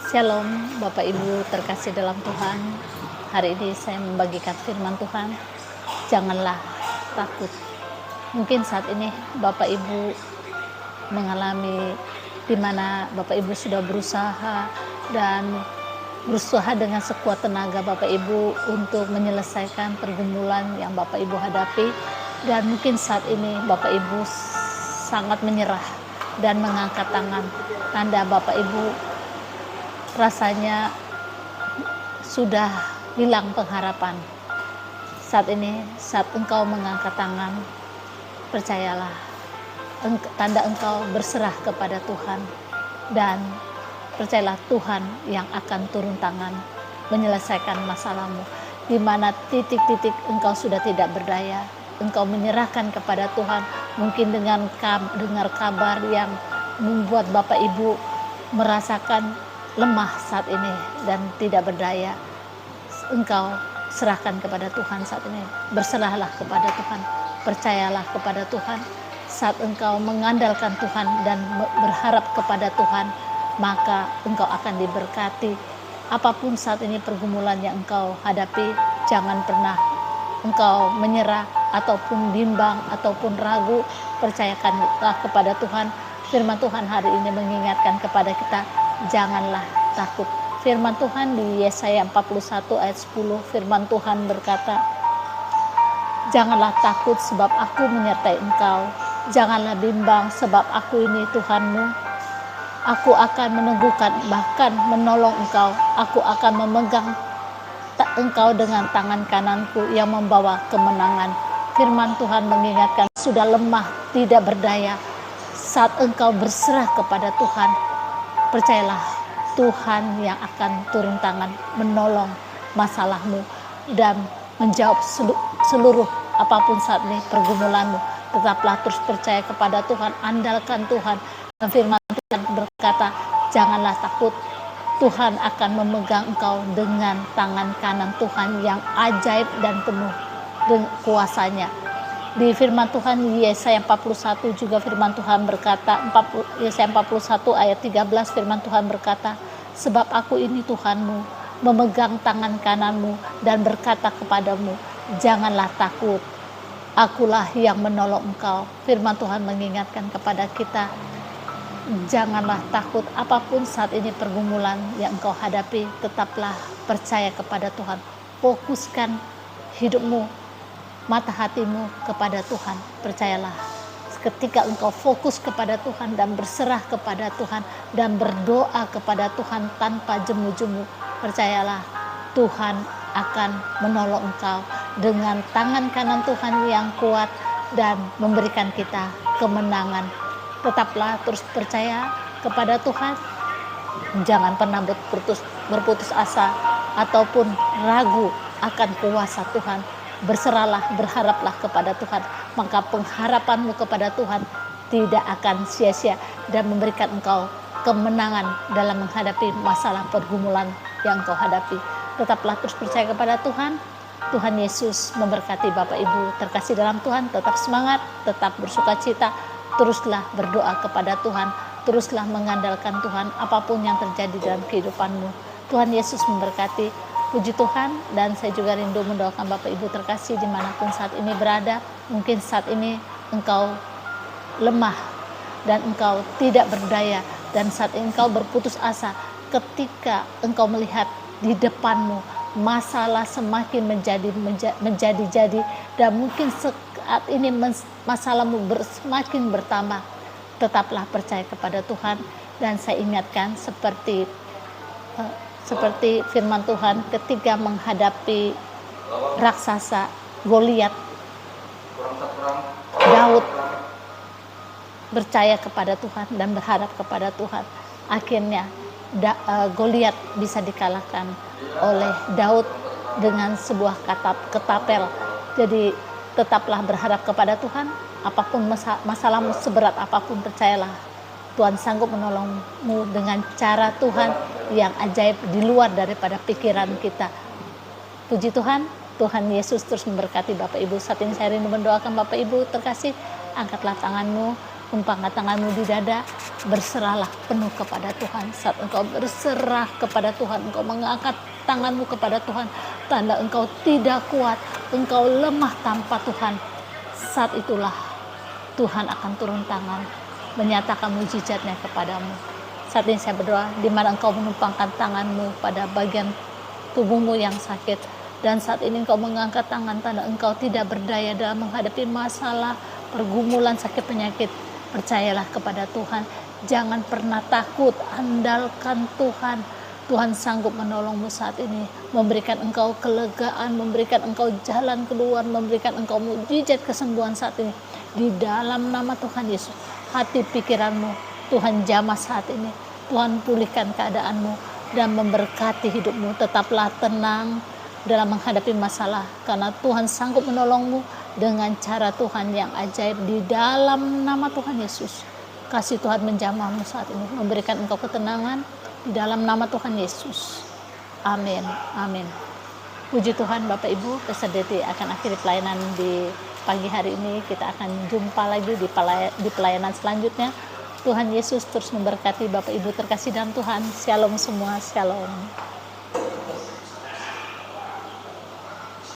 Shalom Bapak Ibu terkasih dalam Tuhan. Hari ini saya membagikan firman Tuhan. Janganlah takut. Mungkin saat ini Bapak Ibu mengalami di mana Bapak Ibu sudah berusaha dengan sekuat tenaga Bapak Ibu untuk menyelesaikan pergumulan yang Bapak Ibu hadapi, dan mungkin saat ini Bapak Ibu sangat menyerah dan mengangkat tangan. Tanda Bapak Ibu rasanya sudah hilang pengharapan. Saat ini, saat engkau mengangkat tangan, percayalah, tanda engkau berserah kepada Tuhan, dan percayalah Tuhan yang akan turun tangan menyelesaikan masalahmu. Di mana titik-titik engkau sudah tidak berdaya, engkau menyerahkan kepada Tuhan, mungkin dengan dengar kabar yang membuat Bapak Ibu merasakan lemah saat ini dan tidak berdaya. Engkau serahkan kepada Tuhan saat ini. Berserahlah kepada Tuhan, percayalah kepada Tuhan. Saat engkau mengandalkan Tuhan dan berharap kepada Tuhan, maka engkau akan diberkati. Apapun saat ini pergumulan yang engkau hadapi, jangan pernah engkau menyerah ataupun bimbang ataupun ragu. Percayakanlah kepada Tuhan. Firman Tuhan hari ini mengingatkan kepada kita, janganlah takut. Firman Tuhan di Yesaya 41 ayat 10, firman Tuhan berkata, janganlah takut sebab aku menyertai engkau. Janganlah bimbang sebab aku ini Tuhanmu. Aku akan meneguhkan, bahkan menolong engkau. Aku akan memegang engkau dengan tangan kananku yang membawa kemenangan. Firman Tuhan mengingatkan, sudah lemah, tidak berdaya. Saat engkau berserah kepada Tuhan, percayalah Tuhan yang akan turun tangan menolong masalahmu dan menjawab seluruh apapun saat ini pergumulanmu. Tetaplah terus percaya kepada Tuhan, andalkan Tuhan. Dan firman Tuhan berkata, janganlah takut. Tuhan akan memegang engkau dengan tangan kanan Tuhan yang ajaib dan penuh dengan kuasanya. Di firman Tuhan Yesaya 41 juga firman Tuhan berkata, Yesaya 41 ayat 13 firman Tuhan berkata, sebab aku ini Tuhanmu, memegang tangan kananmu dan berkata kepadamu, janganlah takut, akulah yang menolong engkau. Firman Tuhan mengingatkan kepada kita, janganlah takut. Apapun saat ini pergumulan yang engkau hadapi, tetaplah percaya kepada Tuhan. Fokuskan hidupmu, mata hatimu kepada Tuhan. Percayalah, ketika engkau fokus kepada Tuhan dan berserah kepada Tuhan dan berdoa kepada Tuhan tanpa jemu-jemu, percayalah Tuhan akan menolong engkau dengan tangan kanan Tuhan yang kuat dan memberikan kita kemenangan. Tetaplah terus percaya kepada Tuhan. Jangan pernah berputus asa ataupun ragu akan kuasa Tuhan. Berserahlah, berharaplah kepada Tuhan, maka pengharapanmu kepada Tuhan tidak akan sia-sia dan memberikan engkau kemenangan dalam menghadapi masalah pergumulan yang engkau hadapi. Tetaplah terus percaya kepada Tuhan. Tuhan Yesus memberkati Bapak Ibu terkasih dalam Tuhan. Tetap semangat, tetap bersukacita, teruslah berdoa kepada Tuhan, teruslah mengandalkan Tuhan apapun yang terjadi dalam kehidupanmu. Tuhan Yesus memberkati. Puji Tuhan, dan saya juga rindu mendoakan Bapak Ibu terkasih dimanapun saat ini berada. Mungkin saat ini engkau lemah dan engkau tidak berdaya, dan saat ini engkau berputus asa ketika engkau melihat di depanmu masalah semakin menjadi, dan mungkin saat ini masalahmu semakin bertambah. Tetaplah percaya kepada Tuhan, dan saya ingatkan seperti firman Tuhan ketika menghadapi raksasa Goliat, Daud percaya kepada Tuhan dan berharap kepada Tuhan. Akhirnya Goliat bisa dikalahkan oleh Daud dengan sebuah ketapel. Jadi tetaplah berharap kepada Tuhan. Apapun masalahmu seberat apapun, percayalah Tuhan sanggup menolongmu dengan cara Tuhan yang ajaib di luar daripada pikiran kita. Puji Tuhan, Tuhan Yesus terus memberkati Bapak Ibu. Saat ini saya rindu mendoakan Bapak Ibu terkasih. Angkatlah tanganmu tumpangkan tanganmu di dada, berserahlah penuh kepada Tuhan. Saat engkau berserah kepada Tuhan, engkau mengangkat tanganmu kepada Tuhan, tanda engkau tidak kuat, engkau lemah tanpa Tuhan. Saat itulah Tuhan akan turun tangan, menyatakan mujizatnya kepadamu. Saat ini saya berdoa, di mana engkau menumpangkan tanganmu pada bagian tubuhmu yang sakit, dan saat ini engkau mengangkat tangan, tanda engkau tidak berdaya dalam menghadapi masalah, pergumulan, sakit, penyakit. Percayalah kepada Tuhan, jangan pernah takut, andalkan Tuhan. Tuhan sanggup menolongmu saat ini, memberikan engkau kelegaan, memberikan engkau jalan keluar, memberikan engkau mujizat kesembuhan saat ini. Di dalam nama Tuhan Yesus, hati pikiranmu Tuhan jamah saat ini. Tuhan pulihkan keadaanmu dan memberkati hidupmu. Tetaplah tenang dalam menghadapi masalah, karena Tuhan sanggup menolongmu dengan cara Tuhan yang ajaib. Di dalam nama Tuhan Yesus, kasih Tuhan menjamahmu saat ini, memberikan engkau ketenangan di dalam nama Tuhan Yesus. Amin. Amin. Puji Tuhan. Bapak Ibu, Pastor Deti akan akhiri pelayanan di pagi hari ini. Kita akan jumpa lagi di pelayanan selanjutnya. Tuhan Yesus terus memberkati Bapak Ibu terkasih dalam Tuhan. Shalom semua. Shalom.